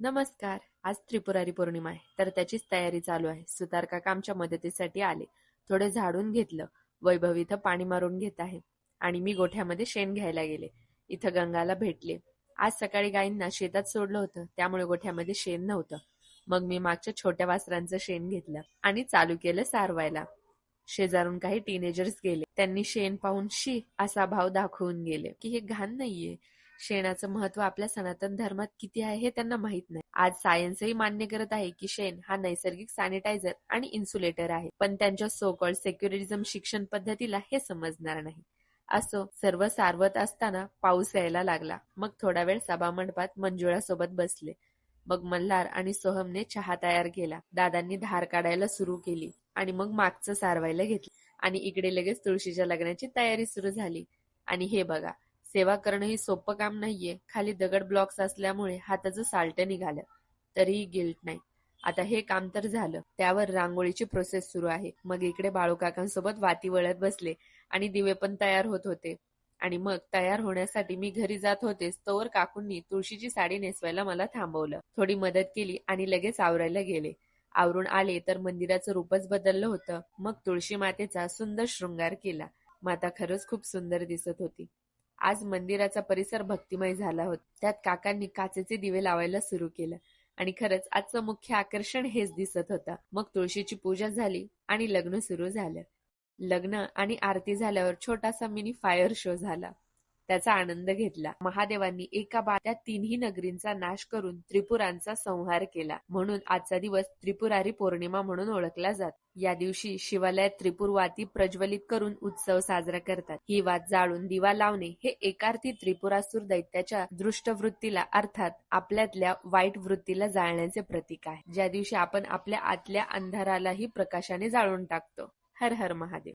नमस्कार. आज त्रिपुरारी पौर्णिमा आहे, तर त्याचीच तयारी चालू आहे. सुतारकाका आमच्या मदतीसाठी आले. थोडे झाडून घेतलं. वैभव इथं पाणी मारून घेत आहे आणि मी गोठ्यामध्ये शेण घ्यायला गेले. इथं गंगाला भेटले. आज सकाळी गायींना शेतात सोडलं होतं, त्यामुळे गोठ्यामध्ये शेण नव्हतं. मग मी मागच्या छोट्या वासरांचं शेण घेतलं आणि चालू केलं सारवायला. शेजारून काही टीनेजर्स गेले. त्यांनी शेण पाहून शी असा भाव दाखवून गेले की हे घाण नाहीये. शेणाचं महत्व आपल्या सनातन धर्मात किती आहे हे त्यांना माहित नाही. आज सायन्सही मान्य करत आहे की शेण हा नैसर्गिक सॅनिटायझर आणि इन्सुलेटर आहे, पण त्यांच्या सो कॉल्ड सेक्युलरिझम शिक्षण पद्धतीला हे समजणार नाही. असो, सर्व सारवत असताना पाऊस यायला लागला. मग थोडा वेळ सभामंडपात मंजुळासोबत बसले. मग मल्हार आणि सोहमने चहा तयार केला. दादांनी धार काढायला सुरू केली आणि मग मागचं सारवायला घेतलं आणि इकडे लगेच तुळशीच्या लग्नाची तयारी सुरू झाली. आणि हे बघा, सेवा करणं ही सोपं काम नाहीये. खाली दगड ब्लॉक्स असल्यामुळे हाताचं साल्ट निघालं, तरीही गिल्ट नाही. आता हे काम तर झालं, त्यावर रांगोळीची प्रोसेस सुरू आहे. मग इकडे बाळूकाकांसोबत वाती वळत बसले आणि दिवे पण तयार होत होते. आणि मग तयार होण्यासाठी मी घरी जात होतेच तोवर काकूंनी तुळशीची साडी नेसवायला मला थांबवलं. थोडी मदत केली आणि लगेच आवरायला गेले. आवरून आले तर मंदिराचं रूपच बदललं होतं. मग तुळशी मातेचा सुंदर शृंगार केला. माता खरंच खूप सुंदर दिसत होती. आज मंदिराचा परिसर भक्तिमय झाला होता. त्यात काकांनी काचेचे दिवे लावायला सुरू केलं आणि खरंच आजचं मुख्य आकर्षण हेच दिसत होतं. मग तुळशीची पूजा झाली आणि लग्न सुरू झालं. लग्न आणि आरती झाल्यावर छोटासा मिनी फायर शो झाला. त्याचा आनंद घेतला. महादेवांनी एका त्या तिन्ही नगरींचा नाश करून त्रिपुरांचा संहार केला. म्हणून आजचा दिवस त्रिपुरारी पौर्णिमा म्हणून ओळखला जातो. या दिवशी शिवालयात त्रिपुर वाती प्रज्वलित करून उत्सव साजरा करतात. ही वात जाळून दिवा लावणे हे एकार्थी त्रिपुरासूर दैत्याच्या दृष्ट वृत्तीला, अर्थात आपल्यातल्या वाईट वृत्तीला जाळण्याचे प्रतीक आहे. ज्या दिवशी आपण आपल्या आतल्या अंधारालाही प्रकाशाने जाळून टाकतो. हर हर महादेव.